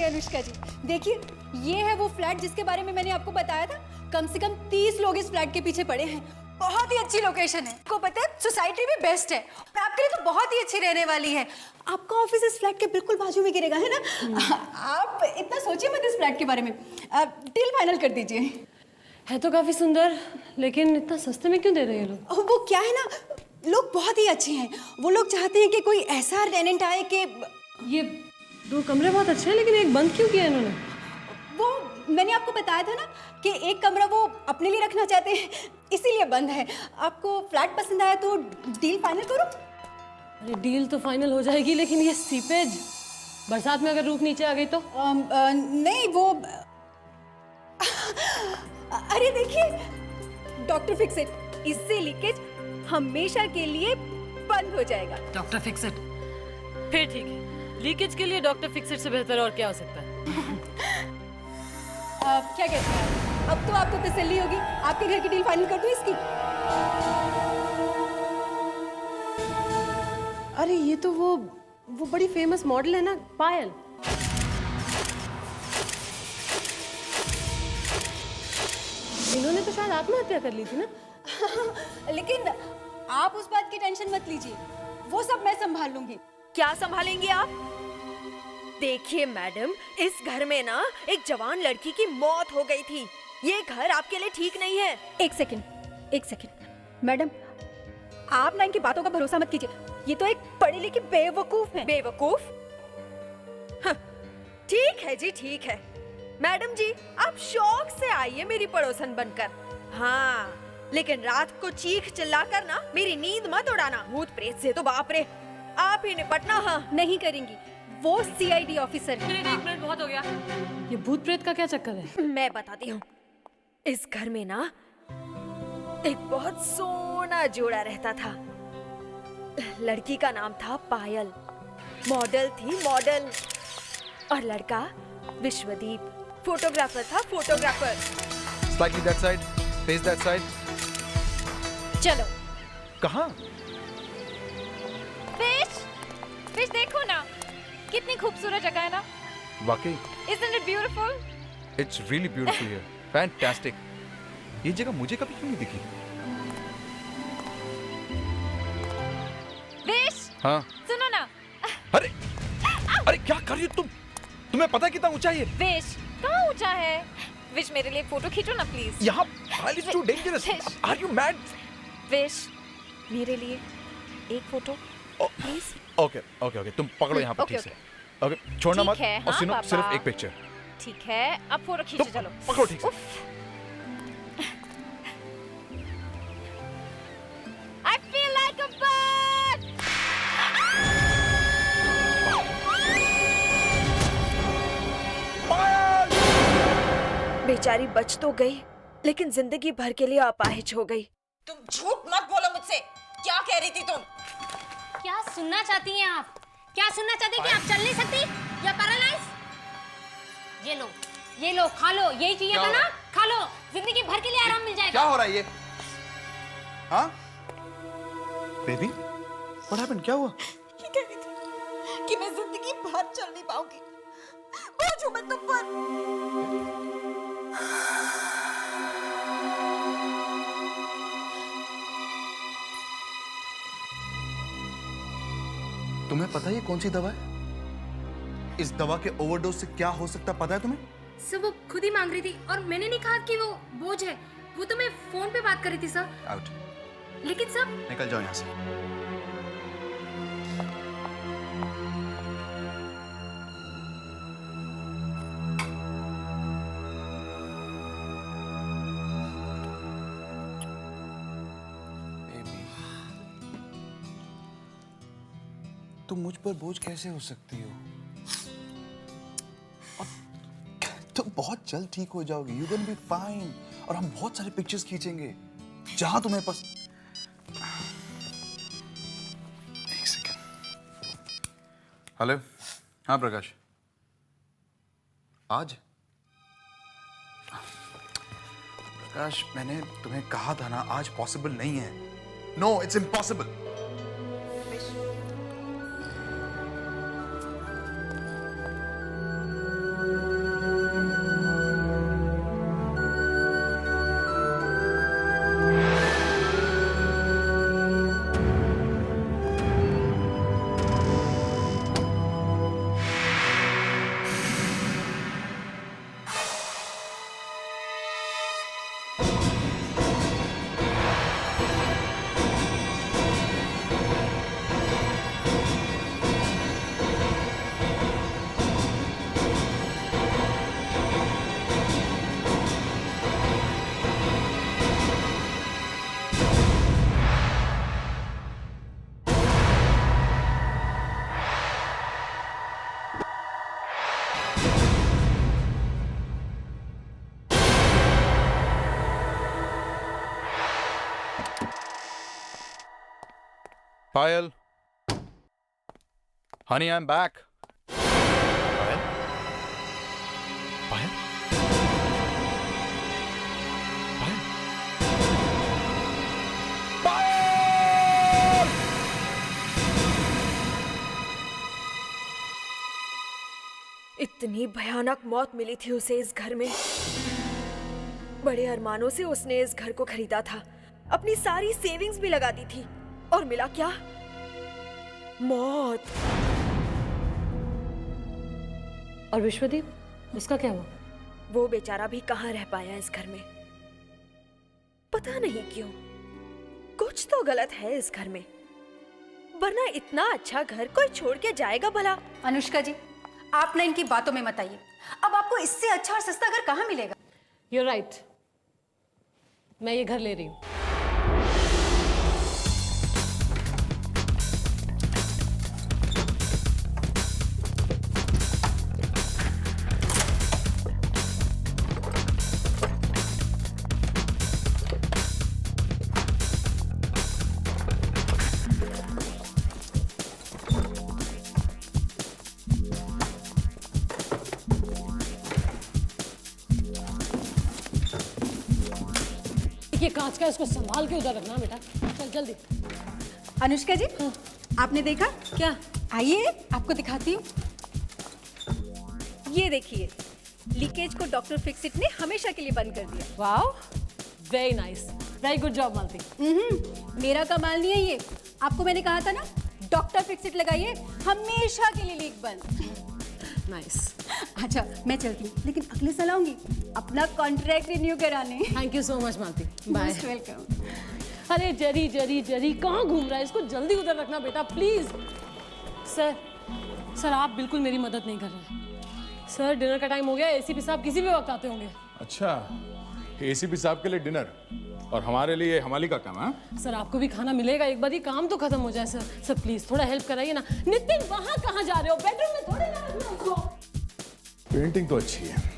अनुष्का जी, देखिए ये है वो फ्लैट जिसके बारे में मैंने आपको बताया था। कम से कम 30 लोग इस फ्लैट के पीछे पड़े हैं। बहुत ही अच्छी लोकेशन है, आपको पता है सोसाइटी भी बेस्ट है, आपके लिए तो बहुत ही अच्छी रहने वाली है। आपका ऑफिस इस फ्लैट के बिल्कुल बाजू में गिरेगा, है ना? आप इतना सोचिए मत इस फ्लैट के बारे में, डील फाइनल कर दीजिए। है तो काफी सुंदर, लेकिन इतना सस्ते में क्यों दे रहे हैं लोग? वो क्या है ना, लोग बहुत ही अच्छे हैं। वो लोग चाहते हैं कि कोई ऐसा टेनेंट आए कि ये 2 कमरे बहुत अच्छे हैं, लेकिन एक बंद क्यों किया इन्होंने? वो मैंने आपको बताया था ना कि एक कमरा वो अपने लिए रखना चाहते हैं, इसीलिए बंद है। आपको फ्लैट पसंद आया तो डील फाइनल करो। अरे डील तो फाइनल हो जाएगी, लेकिन ये सीपेज, बरसात में अगर रूफ नीचे आ गई तो? नहीं वो अरे देखिए, डॉक्टर फिक्स इट, इससे लीकेज हमेशा के लिए बंद हो जाएगा। Doctor fix it? फिर ठीक है, लीकेज के लिए डॉक्टर फिक्स इट से बेहतर और क्या हो सकता है? क्या कहते हैं, अब तो आपको तसल्ली होगी। आपके घर की डील फाइनल कर दूं इसकी? अरे ये तो वो बड़ी फेमस मॉडल है ना, पायल। इन्होंने तो शायद आत्महत्या कर ली थी ना? लेकिन आप उस बात की टेंशन मत लीजिए, वो सब मैं संभाल लूंगी। क्या संभालेंगी आप? देखिए मैडम, इस घर में ना एक जवान लड़की की मौत हो गई थी। ये घर आपके लिए ठीक नहीं है। एक सेकंड मैडम, आप ना इनकी बातों का भरोसा मत कीजिए। ये तो एक पढ़ी लिखी बेवकूफ है। बेवकूफ? हाँ, ठीक है जी, ठीक है। मैडम जी, आप शौक से आइए मेरी पड़ोसन बनकर। हाँ, लेकिन रात को चीख चिल्लाकर ना मेरी नींद मत उड़ाना। भूत प्रेत से तो बाप रे, आप ही निपटना। हाँ, नहीं करेंगी, वो सीआईडी ऑफिसर है। एक मिनट, बहुत हो गया। ये भूत प्रेत का क्या चक्कर है? मैं बताती हूँ। इस घर में ना एक बहुत सोना जोड़ा रहता था। लड़की का नाम था पायल, मॉडल थी मॉडल, और लड़का विश्वदीप, फोटोग्राफर था, photographer. Slightly that side, face that side. चलो। कहाँ? फिश देखो ना, कितनी खूबसूरत जगह है ना? वाकई। Isn't it beautiful? It's really beautiful here. Fantastic. ये जगह मुझे कभी क्यों नहीं दिखी? फिश, हाँ। सुनो ना। अरे क्या कर रही हो तुम? तुम्हें पता है कितना ऊंचा है ये? फिश, कहाँ ऊंचा है? फिश, मेरे लिए फोटो खींचो ना प्लीज। यहाँ hall is too dangerous. Are you mad? Fish, मेरे लिए एक फोटो प्लीज। ओके, तुम पकड़ो यहाँ पर ठीक से। ओके, छोड़ना मत। ठीक है, और हाँ, सुनो, पापा। सिर्फ एक पिक्चर। ठीक है, अब फोटो खींचो, चलो। पकड़ो ठीक से। I feel like a bird. बेचारी बच तो गई, लेकिन जिंदगी भर के लिए अपाहिज हो गई। तुम झूठ मत बोलो मुझसे। क्या कह रही थी तुम? क्या सुनना चाहती हैं आप? क्या सुनना चाहती हैं कि आप चल नहीं सकती या पैरालाइज? ये लो, खा लो। यही चाहिए था ना? खा लो, जिंदगी भर के लिए आराम मिल जाएगा। क्या हो रहा है ये? हाँ? Baby, what happened? क्या हुआ? ये कह रही थी कि मैं जिंदगी भर चल नहीं पाऊंगी। बोझ हूं मैं तुम पर। तुम्हें पता है ये कौन सी दवा है? इस दवा के ओवरडोज से क्या हो सकता पता है तुम्हें? सर वो खुद ही मांग रही थी और मैंने नहीं कहा कि वो बोझ है। वो तो मैं फोन पे बात कर रही थी सर। आउट। लेकिन सर निकल जाओ यहाँ से। तुम मुझ पर बोझ कैसे हो सकती हो? तुम बहुत जल्द ठीक हो जाओगी। You gonna be fine. और हम बहुत सारे पिक्चर्स खींचेंगे जहां तुम्हें एक सेकेंड। हेलो। हाँ प्रकाश, आज प्रकाश मैंने तुम्हें कहा था ना, आज पॉसिबल नहीं है। No, it's impossible. Payal. Honey, I'm back. Payal? Payal? Payal? Payal! इतनी भयानक मौत मिली थी उसे इस घर में। बड़े अरमानों से उसने इस घर को खरीदा था, अपनी सारी सेविंग्स भी लगा दी थी, और मिला क्या? मौत। और विश्वदीप, उसका क्या हुआ? वो बेचारा भी कहाँ रह पाया इस घर में। पता नहीं क्यों, कुछ तो गलत है इस घर में, वरना इतना अच्छा घर कोई छोड़ के जाएगा भला? अनुष्का जी, आप ना इनकी बातों में मत आइए। अब आपको इससे अच्छा और सस्ता घर कहाँ मिलेगा? You're right. मैं ये घर ले रही हूँ। ये कांच का, इसको संभाल के उधर रखना बेटा। चल जल्दी। अनुष्का जी, आपने देखा? क्या? आइए आपको दिखाती हूँ। ये देखिए, लीकेज को डॉक्टर फिक्सिट ने हमेशा के लिए बंद कर दिया। Wow, very nice, very good job Malti. मेरा कमाल नहीं है ये, आपको मैंने कहा था ना, डॉक्टर फिक्सिट लगाइए, हमेशा के लिए लीक बंद। नाइस। अच्छा मैं चलती हूँ, लेकिन अगले साल आऊंगी अपना कॉन्ट्रैक्ट रिन्यू कराने। Thank you so much Malati. Bye. Most welcome. अरे जरी जरी जरी कहाँ घूम रहा है? इसको जल्दी उधर रखना बेटा, प्लीज। सर, सर आप बिल्कुल मेरी मदद नहीं कर रहे। सर डिनर का टाइम हो गया, एसीपी साहब किसी भी वक्त आते होंगे। अच्छा, एसीपी साहब के लिए डिनर और हमारे लिए हमाली का काम है? सर आपको भी खाना मिलेगा, एक बार ये काम तो खत्म हो जाए। सर सर प्लीज थोड़ा हेल्प कराइए ना। नितिन वहाँ कहाँ जा रहे हो? बेडरूम में थोड़ी ना रखना उसको। पेंटिंग तो अच्छी है।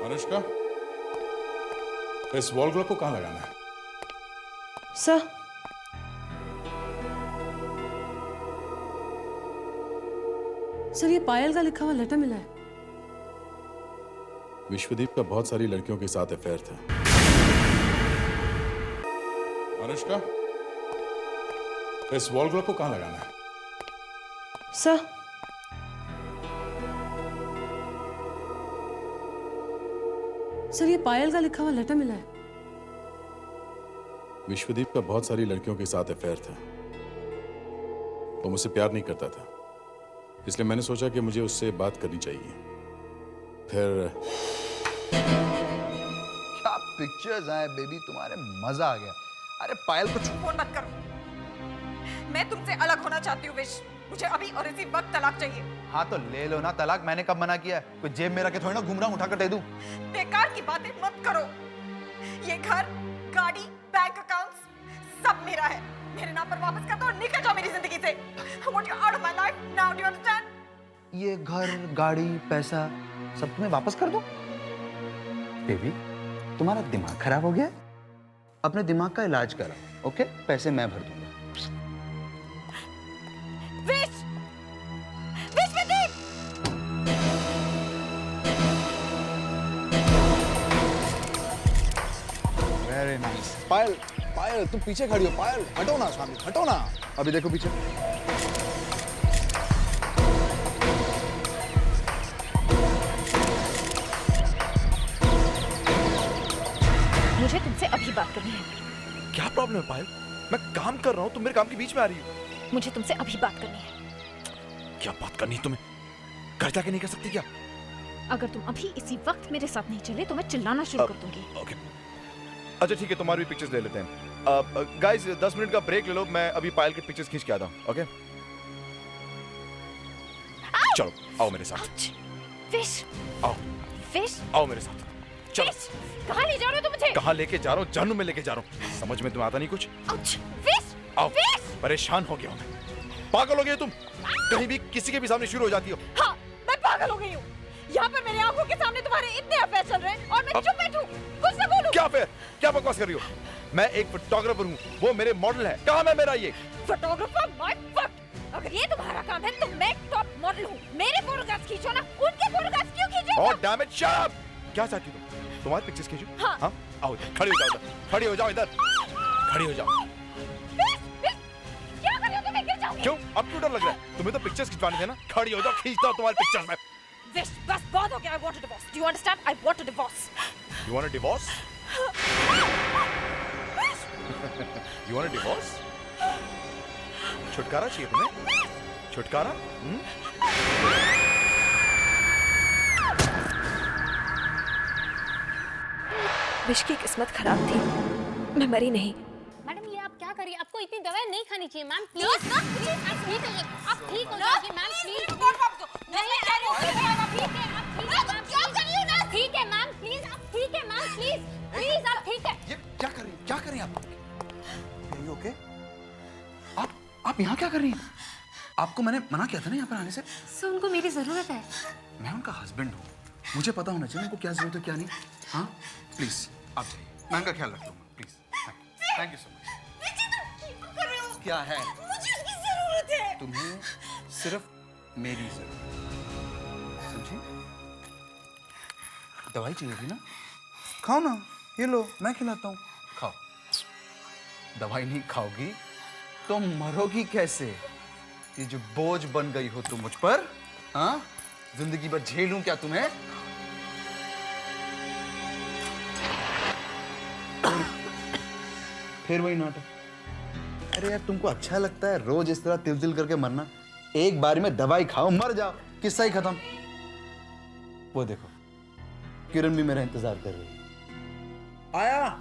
अनुष्का, इस वॉल क्लॉक को कहाँ लगाना है? सर सर ये पायल का लिखा हुआ लेटर मिला है। विश्वदीप का बहुत सारी लड़कियों के साथ अफेयर था। अनुष्का, इस वॉल क्लॉक को कहाँ लगाना है? सर सर ये पायल का लिखा हुआ लेटर मिला है। विश्वदीप का बहुत सारी लड़कियों के साथ अफेयर था। वो मुझसे प्यार नहीं करता था, इसलिए मैंने सोचा कि मुझे उससे बात करनी चाहिए। फिर क्या पिक्चर्स आए बेबी, तुम्हारे मजा आ गया। अरे पायल को फोन मत करो, मैं तुमसे अलग होना चाहती हूँ विश। मुझे अभी और इसी वक्त तलाक चाहिए। हाँ तो ले लो ना तलाक, मैंने कब मना किया है? कोई जेब में रखे थोड़ी ना घूम रहा हूँ, उठाकर दे दूं। बेकार की बातें मत करो। ये घर, गाड़ी, बैंक अकाउंट्स सब मेरा है। मेरे नाम पर वापस कर दो और निकल जाओ मेरी जिंदगी से। I want you out of my life now, do you understand? ये घर, गाड़ी, पैसा सब तुम्हें वापस कर दो? बेबी, तुम्हारा दिमाग खराब हो गया है? अपने दिमाग का इलाज करा, ओके? पैसे मैं भर दूंगा। विश! विश्वदीप! Very nice. पायल, पायल तुम पीछे खड़ी हो। पायल हटो ना सामने, हटो ना। अभी देखो पीछे। मुझे तुमसे अभी बात करनी है। क्या प्रॉब्लम है पायल? मैं काम कर रहा हूँ, तुम मेरे काम के बीच में आ रही हो। मुझे तुमसे अभी बात करनी है। क्या बात करनी है तुम्हें? घर जाके नहीं कर सकती क्या? अगर तुम अभी इसी वक्त मेरे साथ नहीं चले तो मैं चिल्लाना शुरू कर दूंगी। ओके, अच्छा ठीक है, तुम्हारी भी पिक्चर्स ले लेते हैं। गाइस 10 मिनट का ब्रेक ले लो, मैं अभी पायल के पिक्चर्स खींच के आता हूँ। ओके, चलो आओ मेरे साथ। फिश, आओ फिश, आओ मेरे साथ, चलो। कहाँ ले जा रहे हो तुम मुझे? कहाँ लेके जा रहा हूँ? जानू में लेके जा रहा हूँ। समझ में तुम्हें आता नहीं कुछ? फिश, आओ, फिश। परेशान हो गया हूँ मैं। पागल हो गई हो तुम? कहीं भी किसी के भी सामने शुरू हो जाती हो। हाँ, मैं पागल हो गई हूँ। यहाँ पर मेरी आंखों के सामने तुम्हारे इतने अफेयर चल रहे हैं और मैं चुप बैठूं, कुछ ना बोलूं। क्या अफेयर? क्या बकवास कर रही हो? मैं एक फोटोग्राफर हूँ, वो मेरे मॉडल है। कहाँ है मेरा ये फोटोग्राफर? My fuck! अगर ये तुम्हारा काम है तो मैं टॉप मॉडल हूँ। मेरे फोटोग्राफ्स खींचो ना, उनके फोटोग्राफ्स क्यों खींचो? Oh damn it, shut up! क्या चाहती हो तुम? तुम्हारी पिक्चर्स खींचो? हाँ। हाँ, आओ इधर, खड़ी हो जाओ इधर, खड़ी हो जाओ इधर, खड़ी हो जाओ। क्या कर रहे हो तुम? मैं गिर जाऊंगी। क्यों? अब क्यों डर लग रहा है? तुम्हें तो पिक्चर्स खिंचवाने थे ना? खड़ी हो जाओ, खींचता हूँ तुम्हारी पिक्चर्स में। विश, बस बहुत हो गया। I want a divorce. Do you understand? I want a divorce. You want a divorce? You want a divorce? छुटकारा चाहिए तुम्हें? छुटकारा? विश की किस्मत खराब थी, मैं मरी नहीं। मैडम ये आप क्या करिए, आपको इतनी दवाई नहीं खानी चाहिए मैम, प्लीज। आप ठीक हो जाओगे मैम, प्लीज। ठीक है मैम, प्लीज। आप ठीक है मैम, प्लीज प्लीज, आप ठीक है। ये क्या कर रही हैं? क्या कर रही हैं आप? Are you okay? आप यहाँ क्या कर रही हैं? आपको मैंने मना किया था ना यहाँ पर आने से। सर उनको मेरी जरूरत है। मैं उनका हस्बैंड हूँ, मुझे पता होना चाहिए उनको क्या जरूरत है क्या नहीं। हाँ प्लीज आप जाइए, मैं उनका ख्याल रख लूँगा। Please, thank you so much. क्या है? मुझे उसकी जरूरत है। तुम्हें सिर्फ मेरी जरूरत, समझी? दवाई चाहिए थी ना? खाओ ना, ये लो, मैं खिलाता हूँ, खाओ। दवाई नहीं खाओगी तो मरोगी कैसे? ये जो बोझ बन गई हो तुम मुझ पर, हाँ? जिंदगी भर झेलूं क्या तुम्हें? फिर वही नाटक। अरे यार तुमको अच्छा लगता है रोज इस तरह तिल तिल करके मरना? एक बारी में दवाई खाओ, मर जाओ, किस्सा ही खत्म। वो देखो किरण भी मेरा इंतजार कर रही है। आया।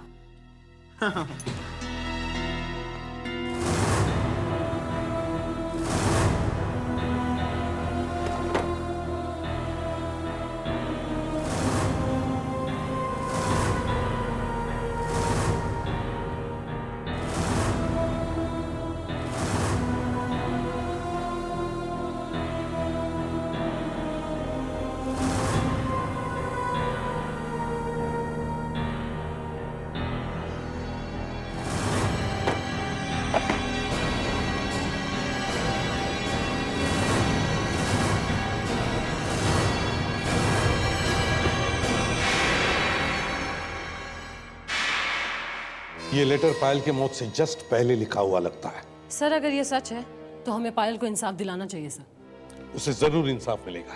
ये लेटर पायल की मौत से जस्ट पहले लिखा हुआ लगता है। सर अगर ये सच है तो हमें पायल को इंसाफ दिलाना चाहिए सर। उसे जरूर इंसाफ मिलेगा।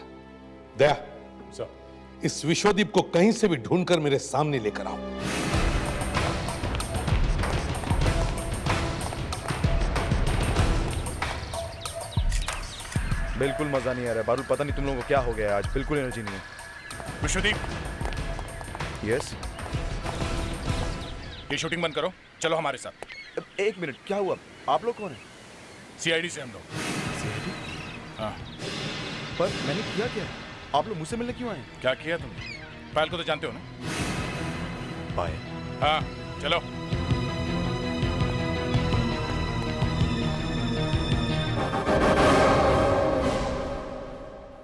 दया सर, इस विश्वदीप को कहीं से भी ढूंढकर मेरे सामने लेकर आओ। बिल्कुल मजा नहीं आ रहा है बादल, पता नहीं तुम लोगों को क्या हो गया है आज, बिल्कुल एनर्जी नहीं है। विश्वदीप, यस, ये शूटिंग बंद करो, चलो हमारे साथ। एक मिनट, क्या हुआ? आप लोग कौन हैं? सीआईडी से हम लोग। हाँ, पर मैंने किया क्या? आप लोग मुझसे मिलने क्यों आए? क्या किया तुमने? पायल को तो जानते हो ना? पायल? हाँ, चलो।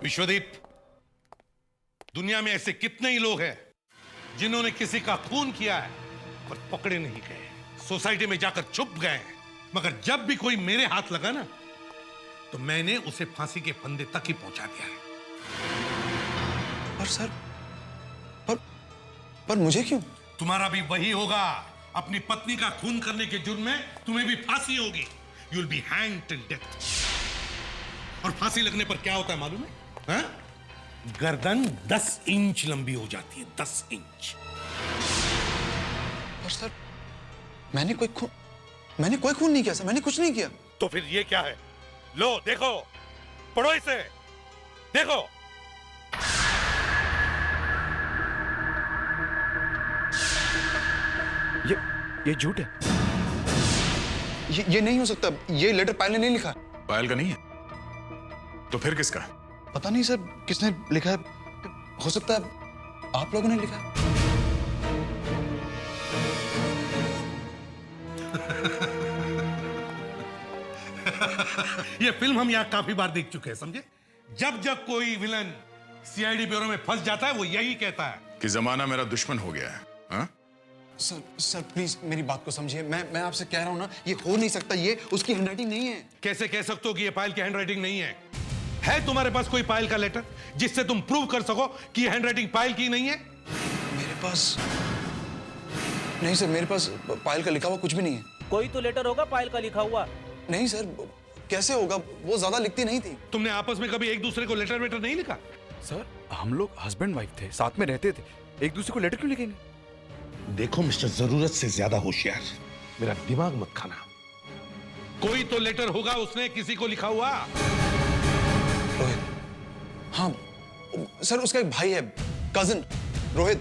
विश्वदीप, दुनिया में ऐसे कितने ही लोग हैं जिन्होंने किसी का खून किया है पर पकड़े नहीं गए, सोसाइटी में जाकर छुप गए, मगर जब भी कोई मेरे हाथ लगा ना तो मैंने उसे फांसी के फंदे तक ही पहुंचा दिया है। पर सर, पर मुझे क्यों? तुम्हारा भी वही होगा। अपनी पत्नी का खून करने के जुर्म में तुम्हें भी फांसी होगी। You will be hanged till death. और फांसी लगने पर क्या होता है मालूम है? हाँ? गर्दन 10 इंच लंबी हो जाती है, 10 इंच। पर सर, मैंने कोई खून नहीं किया सर, मैंने कुछ नहीं किया। तो फिर ये क्या है? लो देखो, पढ़ो इसे, देखो। ये झूठ है। ये नहीं हो सकता, ये लेटर पायल ने नहीं लिखा। पायल का नहीं है तो फिर किसका? पता नहीं सर किसने लिखा है, हो सकता है आप लोगों ने लिखा है। ये फिल्म हम यहाँ काफी बार देख चुके हैं, समझे? जब जब कोई विलन सीआईडी ब्यूरो में फंस जाता है वो यही कहता है कि जमाना मेरा दुश्मन हो गया है। हाँ? सर प्लीज मेरी बात को समझिए, मैं आपसे कह रहा हूं ना, ये हो नहीं सकता, ये उसकी हैंडराइटिंग नहीं है। कैसे कह सकते हो कि ये पायल की हैंडराइटिंग नहीं है? है तुम्हारे पास कोई पायल का लेटर जिससे तुम प्रूव कर सको कि ये हैंडराइटिंग पायल की नहीं है? मेरे पास नहीं सर, मेरे पास पायल का लिखा हुआ कुछ भी नहीं है। कोई तो लेटर होगा पायल का लिखा हुआ। नहीं सर, कैसे होगा, वो ज्यादा लिखती नहीं थी। तुमने आपस में कभी एक दूसरे को लेटर वेटर नहीं लिखा? सर हम लोग हस्बैंड वाइफ थे, साथ में रहते थे, एक दूसरे को लेटर क्यों लिखेंगे? देखो मिस्टर, जरूरत से ज्यादा होशियार, मेरा दिमाग मत खाना। कोई तो लेटर होगा उसने किसी को लिखा हुआ। रोहित, हाँ सर, उसका एक भाई है, कजिन रोहित,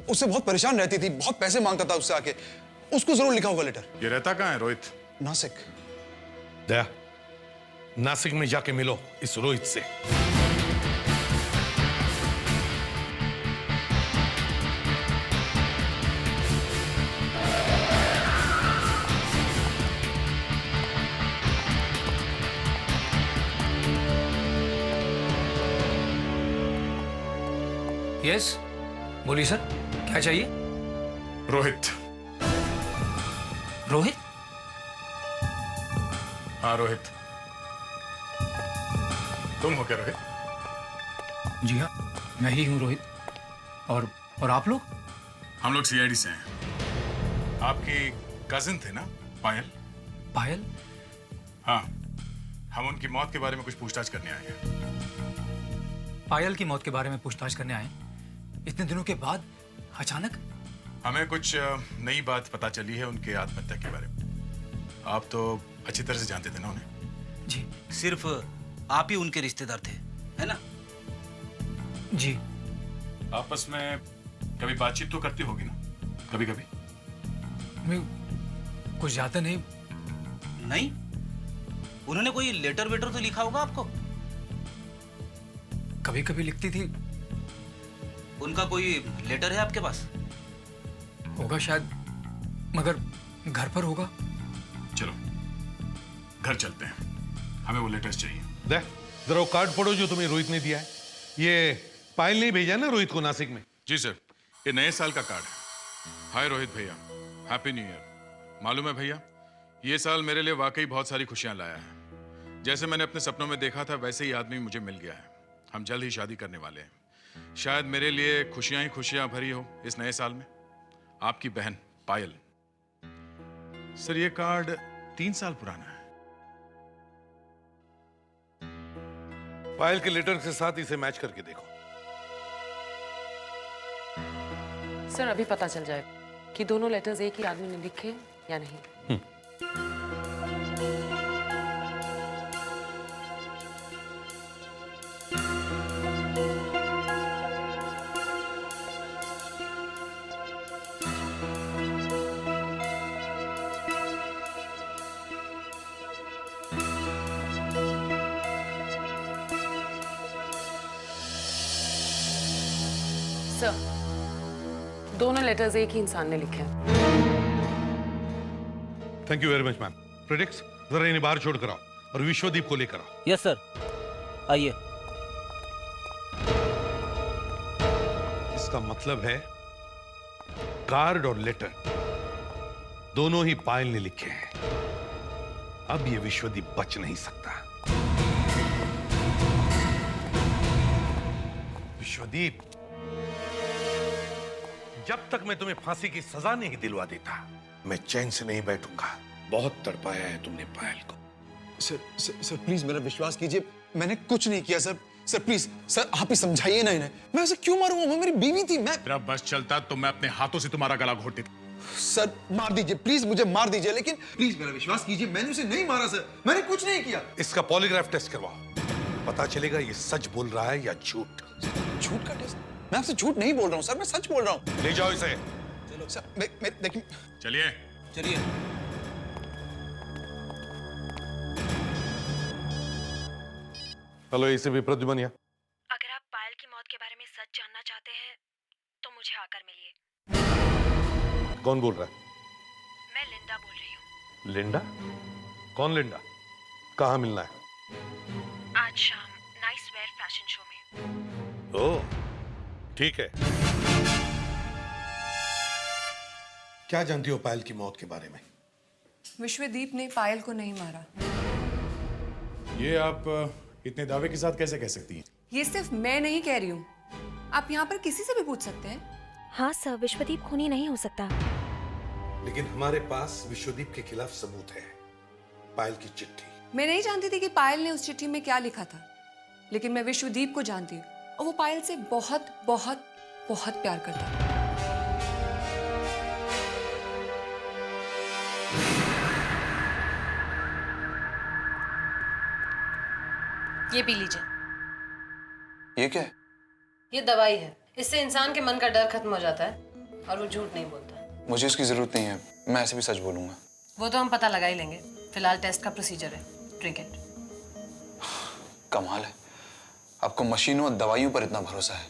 उससे बहुत परेशान रहती थी, बहुत पैसे मांगता था उससे आके, उसको जरूर लिखा होगा लेटर। ये रहता कहाँ है रोहित? नासिक। दया, नासिक में जाके मिलो इस रोहित से। यस, बोलिए सर, क्या चाहिए? रोहित। रोहित? हाँ रोहित। तुम हो क्या रोहित? जी हाँ, मैं ही हूँ रोहित। और आप लोग? हम लोग सीआईडी से हैं। आपकी कजिन थे ना पायल? पायल? हाँ, हम उनकी मौत के बारे में कुछ पूछताछ करने आए हैं। पायल की मौत के बारे में पूछताछ करने आए? इतने दिनों के बाद अचानक? हमें कुछ नई बात पता चली है उनके आत्महत्या के बारे में। आप तो अच्छी तरह से जानते थे ना उन्हें? जी। सिर्फ आप ही उनके रिश्तेदार थे, है ना? जी। आपस में कभी बातचीत तो करती होगी ना, कभी कभी? मैं कुछ ज्यादा नहीं। नहीं? उन्होंने कोई लेटर वेटर तो लिखा होगा आपको? कभी कभी लिखती थी। उनका कोई लेटर है आपके पास? होगा शायद, मगर घर पर होगा। चलो घर चलते हैं, हमें वो लेटर्स चाहिए। दे, जरा वो कार्ड पढ़ो जो तुम्हें रोहित ने दिया है। ये पायल ने भेजा ना रोहित को नासिक में? जी सर, ये नए साल का कार्ड है। हाय रोहित भैया, हैप्पी न्यू ईयर। मालूम है भैया, ये साल मेरे लिए वाकई बहुत सारी खुशियां लाया है। जैसे मैंने अपने सपनों में देखा था वैसे ही आदमी मुझे मिल गया है। हम जल्द ही शादी करने वाले हैं। शायद मेरे लिए खुशियां ही खुशियां भरी हो इस नए साल में। आपकी बहन पायल। सर ये कार्ड 3 साल पुराना है। पायल के लेटर के साथ इसे मैच करके देखो। सर अभी पता चल जाएगा कि दोनों लेटर्स एक ही आदमी ने लिखे या नहीं। सर, दोनों लेटर्स एक ही इंसान ने लिखे हैं। Thank you very much ma'am. Predicts, जरा इन्हें बाहर छोड़ कर आओ और विश्वदीप को लेकर आओ। यस सर, आइए। इसका मतलब है कार्ड और लेटर दोनों ही पायल ने लिखे हैं। अब ये विश्वदीप बच नहीं सकता। विश्वदीप, जब तक मैं तुम्हें फांसी की सजा नहीं दिलवा देता मैं चैन से नहीं बैठूंगा। बहुत तड़पाया है तुमने पायल को। सर प्लीज मेरा विश्वास कीजिए, मैंने कुछ नहीं किया सर। सर प्लीज सर, आप ही समझाइए ना इन्हें। मैं ऐसे क्यों मारूंगा? वो मेरी बीवी थी। मैं तेरा बस चलता तो मैं अपने हाथों से तुम्हारा गला घोट देता। सर मार दीजिए प्लीज, मुझे मार दीजिए, लेकिन प्लीज मेरा विश्वास कीजिए, मैंने उसे नहीं मारा सर, मैंने कुछ नहीं किया। इसका पॉलीग्राफ टेस्ट करवाओ, पता चलेगा ये सच बोल रहा है या झूठ। झूठ का टेस्ट? मैं आपसे झूठ नहीं बोल रहा हूँ सर, मैं सच बोल रहा हूँ। ले जाओ इसे। देखिए चलिए। चलिए। हेलो एसीपी प्रद्युमन यहाँ। अगर आप पायल की मौत के बारे में सच जानना चाहते हैं तो मुझे आकर मिलिए। कौन बोल रहा है? मैं लिंडा बोल रही हूँ। लिंडा? कौन लिंडा? कहाँ मिलना है? आज शाम नाइस वेयर फैशन शो में। ओह, ठीक है। क्या जानती हो पायल की मौत के बारे में? विश्वदीप ने पायल को नहीं मारा। ये आप इतने दावे के साथ कैसे कह सकती हैं? ये सिर्फ मैं नहीं कह रही हूँ, आप यहाँ पर किसी से भी पूछ सकते हैं। हाँ सर, विश्वदीप खूनी नहीं हो सकता। लेकिन हमारे पास विश्वदीप के खिलाफ सबूत है। पायल की चिट्ठी। मैं नहीं जानती थी कि पायल ने उस चिट्ठी में क्या लिखा था, लेकिन मैं विश्वदीप को जानती हूँ और वो पायल से बहुत बहुत बहुत प्यार करता है। ये पी लीजिए। ये क्या है? ये दवाई है, इससे इंसान के मन का डर खत्म हो जाता है और वो झूठ नहीं बोलता। मुझे इसकी जरूरत नहीं है, मैं ऐसे भी सच बोलूंगा। वो तो हम पता लगा ही लेंगे, फिलहाल टेस्ट का प्रोसीजर है। Drink it. कमाल है, आपको मशीनों और दवाइयों पर इतना भरोसा है,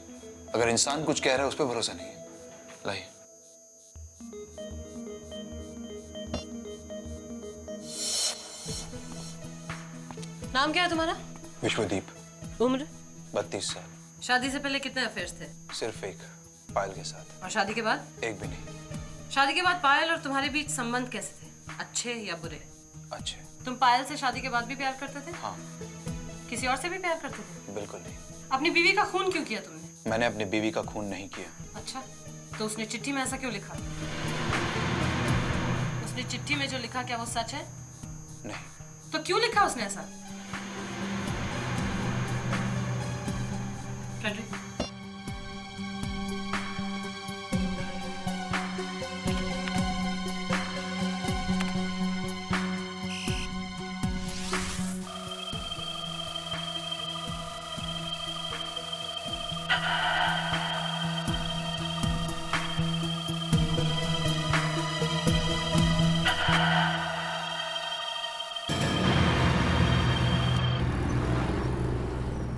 अगर इंसान कुछ कह रहा है उस पर भरोसा नहीं है। लाइए। नाम क्या है तुम्हारा? विश्वदीप। उम्र? 32 साल। शादी से पहले कितने अफेयर्स थे? सिर्फ एक, पायल के साथ। और शादी के बाद? एक भी नहीं। शादी के बाद पायल और तुम्हारे बीच संबंध कैसे थे, अच्छे या बुरे? अच्छे। तुम पायल से शादी के बाद भी प्यार करते थे? हाँ। किसी और से भी प्यार करते थे? बिल्कुल नहीं। अपनी बीवी का खून क्यों किया तुमने? मैंने अपनी बीवी का खून नहीं किया। अच्छा, तो उसने चिट्ठी में ऐसा क्यों लिखा? उसने चिट्ठी में जो लिखा क्या वो सच है? नहीं। तो क्यों लिखा उसने ऐसा? फ्रेडरिक,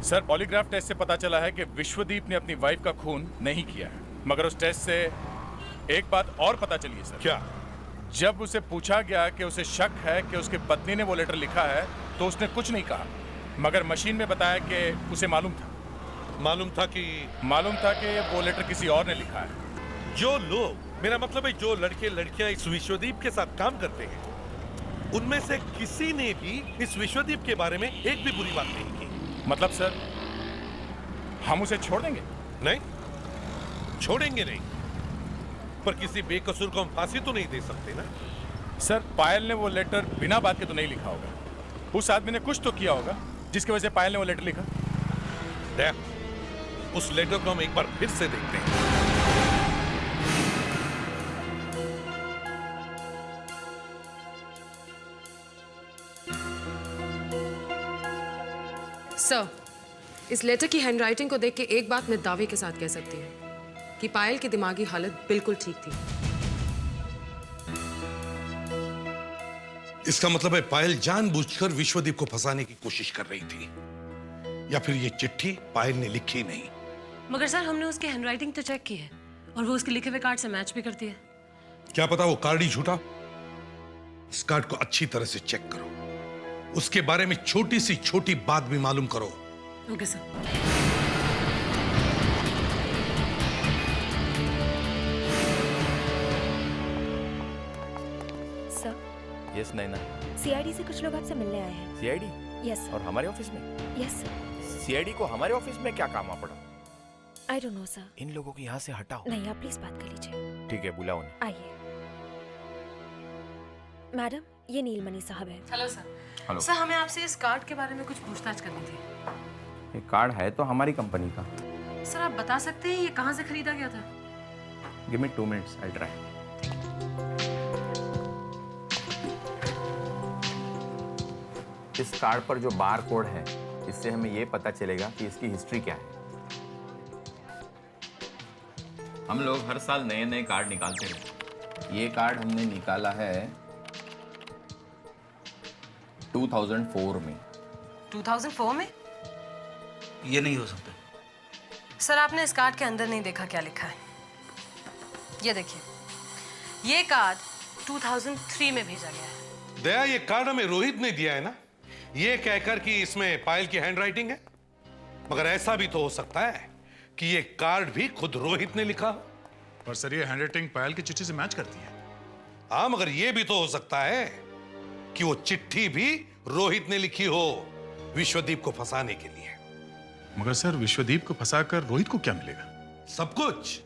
सर, पॉलीग्राफ टेस्ट से पता चला है कि विश्वदीप ने अपनी वाइफ का खून नहीं किया है, मगर उस टेस्ट से एक बात और पता चली है सर। क्या? जब उसे पूछा गया कि उसे शक है कि उसकी पत्नी ने वो लेटर लिखा है तो उसने कुछ नहीं कहा, मगर मशीन में बताया कि उसे मालूम था कि वो लेटर किसी और ने लिखा है। जो लोग, मेरा मतलब है जो लड़के लड़कियां इस विश्वदीप के साथ काम करते हैं, उनमें से किसी ने भी इस विश्वदीप के बारे में एक भी बुरी बात नहीं की। मतलब सर, हम उसे छोड़ देंगे? नहीं, छोड़ेंगे नहीं, पर किसी बेकसूर को हम फांसी तो नहीं दे सकते ना। सर, पायल ने वो लेटर बिना बात के तो नहीं लिखा होगा, उस आदमी ने कुछ तो किया होगा जिसकी वजह से पायल ने वो लेटर लिखा। उस लेटर को हम एक बार फिर से देखते हैं। सर, इस लेटर की हैंडराइटिंग को देख के एक बात मैं दावे के साथ कह सकती हूँ कि पायल की दिमागी हालत बिल्कुल ठीक थी। इसका मतलब है पायल जानबूझकर विश्वदीप को फंसाने की कोशिश कर रही थी, या फिर ये चिट्ठी पायल ने लिखी नहीं। मगर सर, हमने उसकी हैंडराइटिंग तो चेक की है और वो उसके लिखे हुए कार्ड से मैच भी करती है। क्या पता वो कार्ड ही झूठा। इस कार्ड को अच्छी तरह से चेक करो, उसके बारे में छोटी सी छोटी बात भी मालूम करो। Okay sir. सर। यस नैना। सीआईडी से कुछ लोग आपसे मिलने आए हैं। सीआईडी? यस। और हमारे ऑफिस में? Yes sir. सीआईडी को हमारे ऑफिस में क्या काम आ पड़ा? I don't know sir. इन लोगों को यहाँ से हटाओ। नहीं, आप प्लीज बात कर लीजिए। ठीक है, बुलाओ उन्हें। आइए। मैडम, ये नीलमणि साहब है। Hello sir. हेलो सर, हमें आपसे इस कार्ड के बारे में कुछ पूछताछ करनी थी। ये कार्ड है तो हमारी कंपनी का। सर, आप बता सकते हैं ये कहाँ से खरीदा गया था? Give me 2 minutes, I try. इस कार्ड पर जो बार कोड है, इससे हमें ये पता चलेगा कि इसकी हिस्ट्री क्या है। हम लोग हर साल नए नए कार्ड निकालते हैं ये कार्ड हमने निकाला है 2004 में। 2004 में? ये नहीं हो सकता। सर आपने इस कार्ड के अंदर नहीं देखा क्या लिखा है। ये देखिए, ये कार्ड 2003 में भेजा गया है। दया, ये कार्ड हमें रोहित ने दिया है ना, ये कहकर कि इसमें पायल की हैंडराइटिंग है। मगर ऐसा भी तो हो सकता है कि ये कार्ड भी खुद रोहित ने लिखा हो। पर सर ये हैंडराइटिंग पायल की चिट्ठी से मैच करती है। हाँ, मगर ये भी तो हो सकता है कि वो चिट्ठी भी रोहित ने लिखी हो विश्वदीप को फंसाने के लिए। मगर सर विश्वदीप को फंसाकर रोहित को क्या मिलेगा? सब कुछ,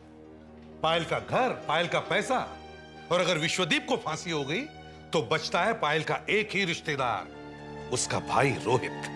पायल का घर, पायल का पैसा। और अगर विश्वदीप को फांसी हो गई तो बचता है पायल का एक ही रिश्तेदार, उसका भाई रोहित।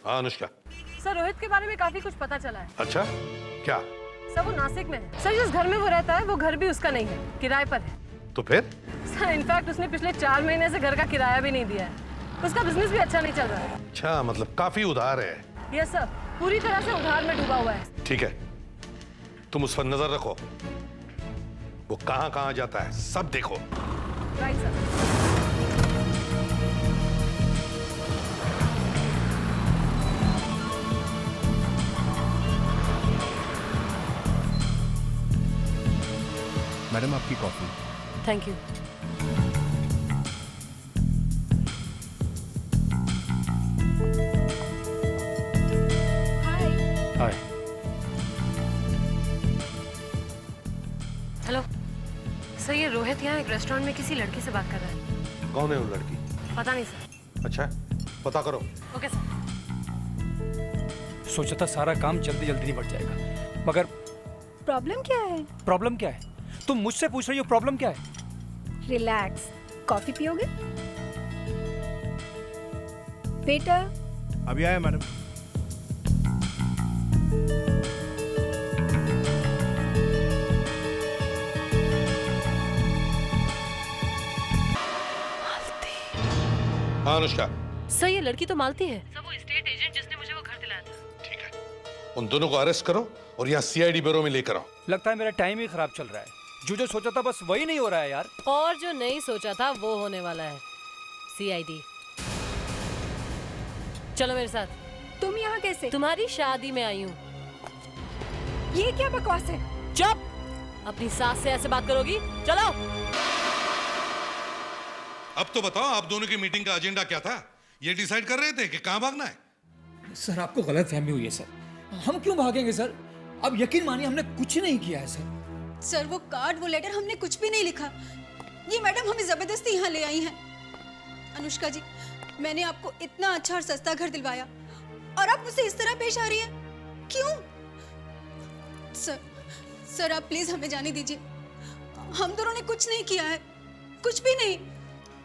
हाँ अनुष्का। सर रोहित के बारे में काफी कुछ पता चला है। अच्छा, क्या? सर वो नासिक में है। सर जिस घर में वो रहता है वो घर भी उसका नहीं है, किराए पर है। तो फिर? सर इनफैक्ट उसने पिछले 4 महीने से घर का किराया भी नहीं दिया है। उसका बिजनेस भी अच्छा नहीं चल रहा है। अच्छा, मतलब काफी उधार है। यस सर, पूरी तरह से उधार में डूबा हुआ है। ठीक है, तुम उस पर नजर रखो, वो कहां कहां जाता है सब देखो। Right sir. मैडम आपकी coffee. Thank you. Hi. Hello sir, ये रोहित यहाँ एक रेस्टोरेंट में किसी लड़की से बात कर रहा है। कौन है वो लड़की? पता नहीं सर। अच्छा, पता करो। Okay sir. सोचा था सारा काम जल्दी जल्दी निपट जाएगा, मगर प्रॉब्लम क्या है? प्रॉब्लम क्या है? तुम मुझसे पूछ रही हो प्रॉब्लम क्या है? रिलैक्स, कॉफी पियोगे? बेटा अभी आया मैडम। हाँ अनुष्का। सर ये लड़की तो मालती है। सर वो एस्टेट एजेंट जिसने मुझे वो घर दिलाया था। उन दोनों को अरेस्ट करो और यहाँ सीआईडी ब्यूरो में लेकर आओ। लगता है मेरा टाइम ही खराब चल रहा है। जो सोचा था बस वही नहीं हो रहा है यार। और जो नहीं सोचा था वो होने वाला है। सीआईडी। चलो मेरे साथ। तुम यहाँ कैसे? तुम्हारी शादी में आई हूँ। ये क्या बकवास है? चुप! अपनी सास से ऐसे बात करोगी? चलो। अब तो बताओ, आप दोनों की मीटिंग का एजेंडा क्या था? ये डिसाइड कर रहे थे कि कहाँ भागना है? सर आपको गलत फहमी हुई है सर। हम क्यों भागेंगे सर? अब यकीन मानिए हमने कुछ नहीं किया है सर। सर वो कार्ड, वो लेटर हमने कुछ भी नहीं लिखा। ये मैडम हमें जबरदस्ती यहाँ ले आई हैं। अनुष्का जी, मैंने आपको इतना अच्छा और सस्ता घर दिलवाया और आप मुझसे इस तरह पेश आ रही हैं। क्यों? सर आप प्लीज हमें जाने दीजिए। हम दोनों ने कुछ नहीं किया है, कुछ भी नहीं।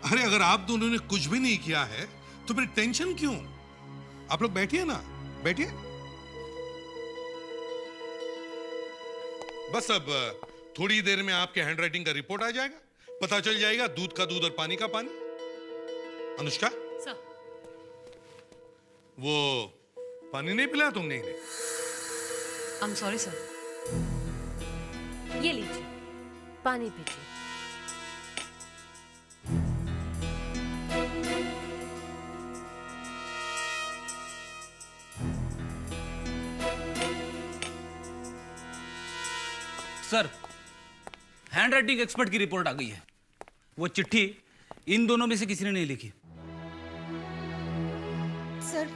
अरे अगर आप दोनों ने कुछ भी नहीं किया है तो फिर टेंशन क्यों? आप लोग बैठिए ना, बैठिए। बस अब थोड़ी देर में आपके हैंडराइटिंग का रिपोर्ट आ जाएगा, पता चल जाएगा दूध का दूध और पानी का पानी। अनुष्का सर, वो पानी नहीं पिलाया तुमने इन्हें? I am sorry sir. ये लीजिए, पानी पीजिए। सर, हैंडराइटिंग एक्सपर्ट की रिपोर्ट आ गई है। वो चिट्ठी इन दोनों में से किसी ने नहीं लिखी। सर,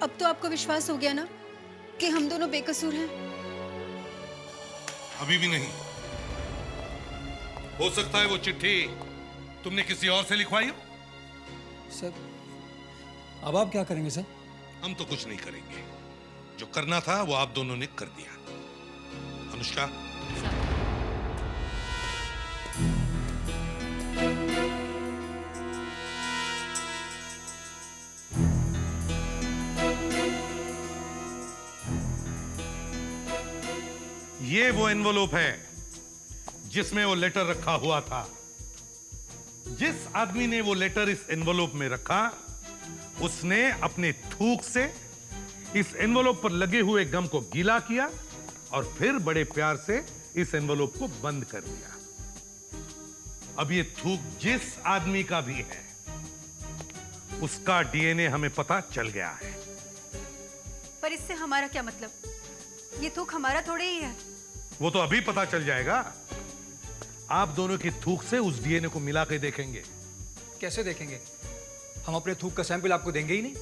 अब तो आपको विश्वास हो गया ना कि हम दोनों बेकसूर हैं? अभी भी नहीं। हो सकता है वो चिट्ठी तुमने किसी और से लिखवाई हो। सर, अब आप क्या करेंगे सर? हम तो कुछ नहीं करेंगे। जो करना था वो आप दोनों ने कर दिया। अनुष्का, ये वो एनवलप है जिसमें वो लेटर रखा हुआ था। जिस आदमी ने वो लेटर इस एनवलप में रखा, उसने अपने थूक से इस एनवलप पर लगे हुए गम को गीला किया और फिर बड़े प्यार से इस एनवलप को बंद कर दिया। अब ये थूक जिस आदमी का भी है, उसका डीएनए हमें पता चल गया है। पर इससे हमारा क्या मतलब? ये थूक हमारा थोड़े ही है। वो तो अभी पता चल जाएगा। आप दोनों की थूक से उस डीएनए को मिला के देखेंगे। कैसे देखेंगे? हम अपने थूक का सैंपल आपको देंगे ही नहीं।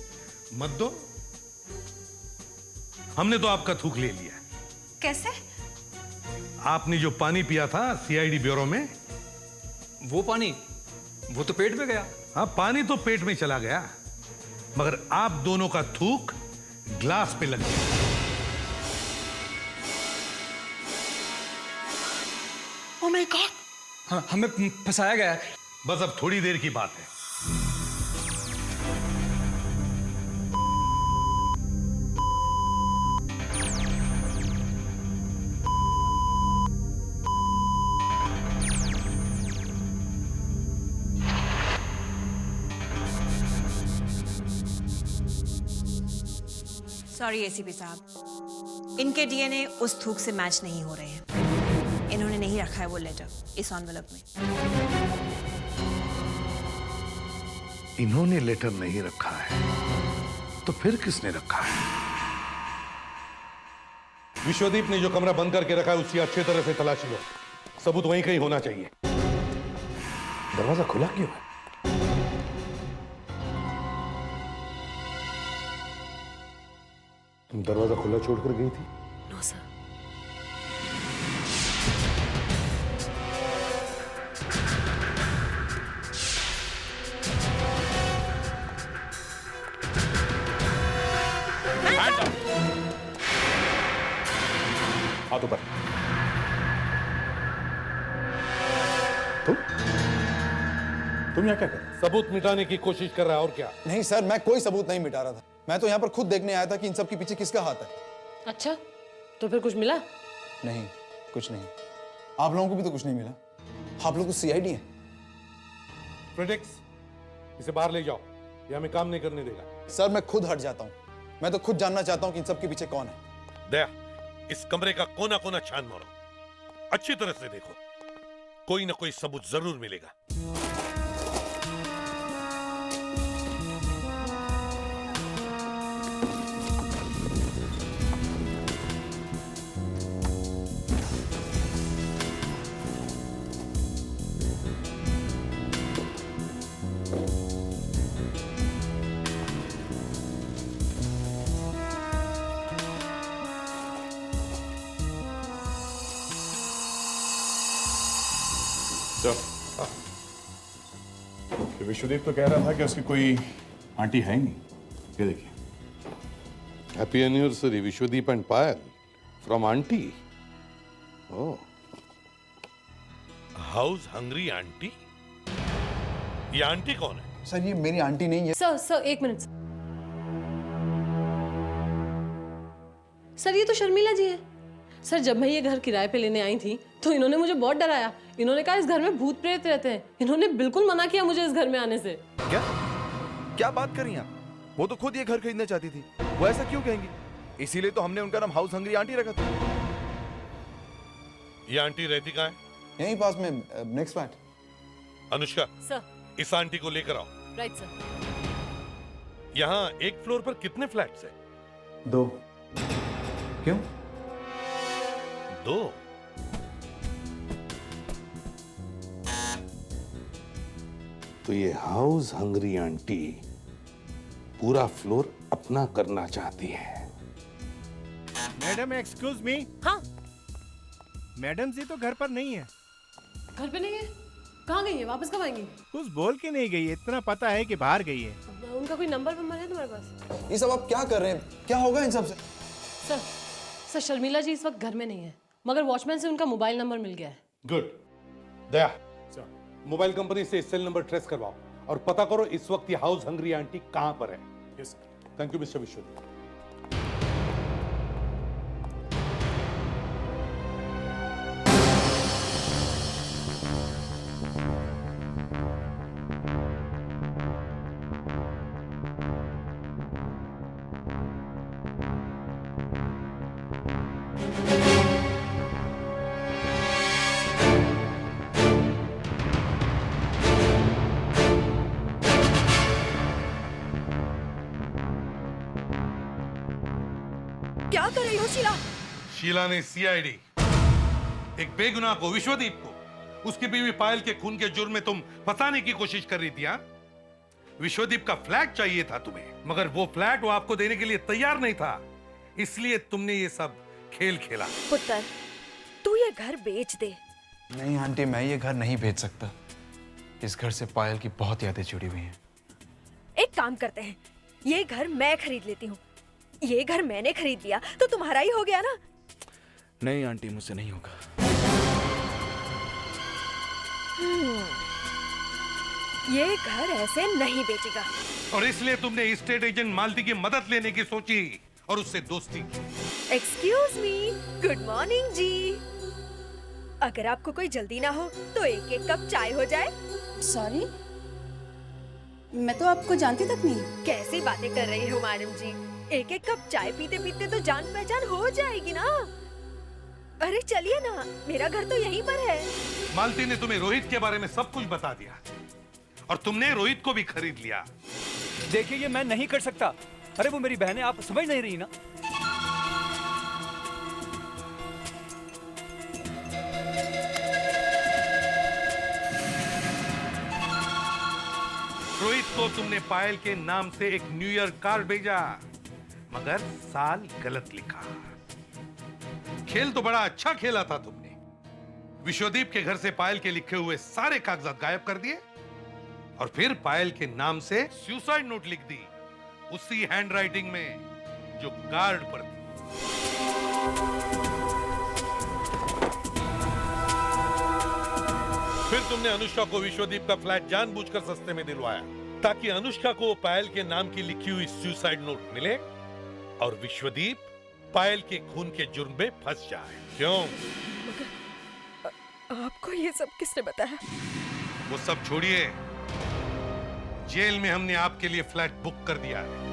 मत दो, हमने तो आपका थूक ले लिया। कैसे? आपने जो पानी पिया था सीआईडी ब्यूरो में, वो पानी, वो तो पेट में गया। हाँ, पानी तो पेट में चला गया, मगर आप दोनों का थूक ग्लास पे लग गया। Oh my God! हाँ, हमें फंसाया गया है। बस अब थोड़ी देर की बात है। सॉरी एसीपी साहब, इनके डीएनए उस थूक से मैच नहीं हो रहे हैं। इन्होंने नहीं रखा है वो लेटर इस एनवलप में। इन्होंने लेटर नहीं रखा है तो फिर किसने रखा है? विश्वदीप ने जो कमरा बंद करके रखा है उसकी अच्छी तरह से तलाशी लो। सबूत वहीं कहीं होना चाहिए। दरवाजा खुला क्यों है? तुम दरवाजा खुला छोड़कर गई थी? No sir. हाथ ऊपर। तुम यहाँ क्या कर रहे हो? सबूत मिटाने की कोशिश कर रहा है और क्या? नहीं सर, मैं कोई सबूत नहीं मिटा रहा था। मैं तो यहाँ पर खुद देखने आया था कि इन सब के पीछे किसका हाथ है। अच्छा, तो फिर कुछ मिला? नहीं, कुछ नहीं। आप लोगों को भी तो कुछ नहीं मिला। आप लोग तो सीआईडी हैं। प्रेडिक्स, इसे बाहर ले जाओ, ये हमें काम नहीं करने देगा। सर, मैं खुद हट जाता हूँ। मैं तो खुद जानना चाहता हूँ कि इन सब के पीछे कौन है। दया, इस कमरे का कोना कोना छान मारो, अच्छी तरह से देखो, कोई ना कोई सबूत जरूर मिलेगा। विश्वदीप तो कह रहा था कि उसकी कोई आंटी है ही नहीं। ये देखिए। Happy anniversary Vishwadeep and Payal from aunty. Oh, house hungry aunty? ये आंटी कौन है? सर, ये मेरी आंटी नहीं है। सर एक मिनट। सर, ये तो शर्मिला जी है। सर, जब मैं ये घर किराए पे लेने आई थी तो इन्होंने मुझे बहुत डराया। इन्होंने कहा इस घर में भूत प्रेत रहते हैं। इन्होंने बिल्कुल मना किया मुझे इस घर में आने से। क्या बात कर रही हैं आप? वो तो खुद ये घर खरीदना चाहती थी। वो ऐसा क्यों कहेंगी? इसीलिए तो हमने उनका नाम हाउस हंग्री आंटी रखा था। ये आंटी रहती कहाँ है? यहीं पास में, नेक्स्ट फ्लैट। अनुष्का, सर। इस आंटी को लेकर आओ। Right sir. यहाँ एक फ्लोर पर कितने फ्लैट्स हैं? 2। क्यों? 2? तो ये हाउस हंग्री आंटी पूरा फ्लोर अपना करना चाहती है। Madam excuse me. हाँ। मैडम जी तो घर पर नहीं है। घर पे नहीं है? कहाँ गई है? वापस कब आएंगी? कुछ बोल के नहीं गई है, इतना पता है कि बाहर गई है। उनका कोई नंबर है तुम्हारे पास? ये सब आप क्या कर रहे हैं? क्या होगा इन सब से? सर शर्मिला जी इस वक्त घर में नहीं है, मगर वॉचमैन से उनका मोबाइल नंबर मिल गया है। गुड। दया, मोबाइल कंपनी से सेल नंबर ट्रेस करवाओ और पता करो इस वक्त ये हाउस हंग्री आंटी कहां पर है। Yes, thank you mister Vishwadeep. क्या कर रही हो शीला? शीला ने सीआईडी एक बेगुनाह को, विश्वदीप को, उसकी बीवी पायल के खून के जुर्म में तुम फंसाने की कोशिश कर रही थी। हाँ? विश्वदीप का फ्लैट चाहिए था तुम्हें, मगर वो फ्लैट वो आपको देने के लिए तैयार नहीं था, इसलिए तुमने ये सब खेल खेला। पुत्र, तू ये घर बेच दे। नहीं आंटी, मैं ये घर नहीं बेच सकता। इस घर से पायल की बहुत यादें जुड़ी हुई हैं। एक काम करते हैं, ये घर मैं खरीद लेती हूँ। ये घर मैंने खरीद लिया तो तुम्हारा ही हो गया ना। नहीं आंटी, मुझसे नहीं होगा। ये घर ऐसे नहीं बेचेगा। और इसलिए तुमने एस्टेट एजेंट मालती की मदद लेने की सोची और उससे दोस्ती की। एक्सक्यूज मी, गुड मॉर्निंग जी। अगर आपको कोई जल्दी ना हो तो एक एक कप चाय हो जाए। सॉरी, मैं तो आपको जानती तक नहीं। कैसी बातें कर रही हो मैडम जी? एक एक कप चाय पीते पीते तो जान पहचान हो जाएगी ना। अरे चलिए ना, मेरा घर तो यहीं पर है। मालती ने तुम्हें रोहित के बारे में सब कुछ बता दिया और तुमने रोहित को भी खरीद लिया। देखिए, ये मैं नहीं कर सकता। अरे वो मेरी बहन है, आप समझ नहीं रही ना। रोहित को तुमने पायल के नाम से एक न्यू ईयर कार्ड भेजा, मगर साल गलत लिखा। खेल तो बड़ा अच्छा खेला था तुमने। विश्वदीप के घर से पायल के लिखे हुए सारे कागजात गायब कर दिए और फिर पायल के नाम से सुसाइड नोट लिख दी, उसी हैंडराइटिंग में जो कार्ड पर थी। फिर तुमने अनुष्का को विश्वदीप का फ्लैट जानबूझकर सस्ते में दिलवाया ताकि अनुष्का को पायल के नाम की लिखी हुई सुसाइड नोट मिले और विश्वदीप पायल के खून के जुर्म में फंस जाए। क्यों? आपको ये सब किसने बताया? वो सब छोड़िए, जेल में हमने आपके लिए फ्लैट बुक कर दिया है।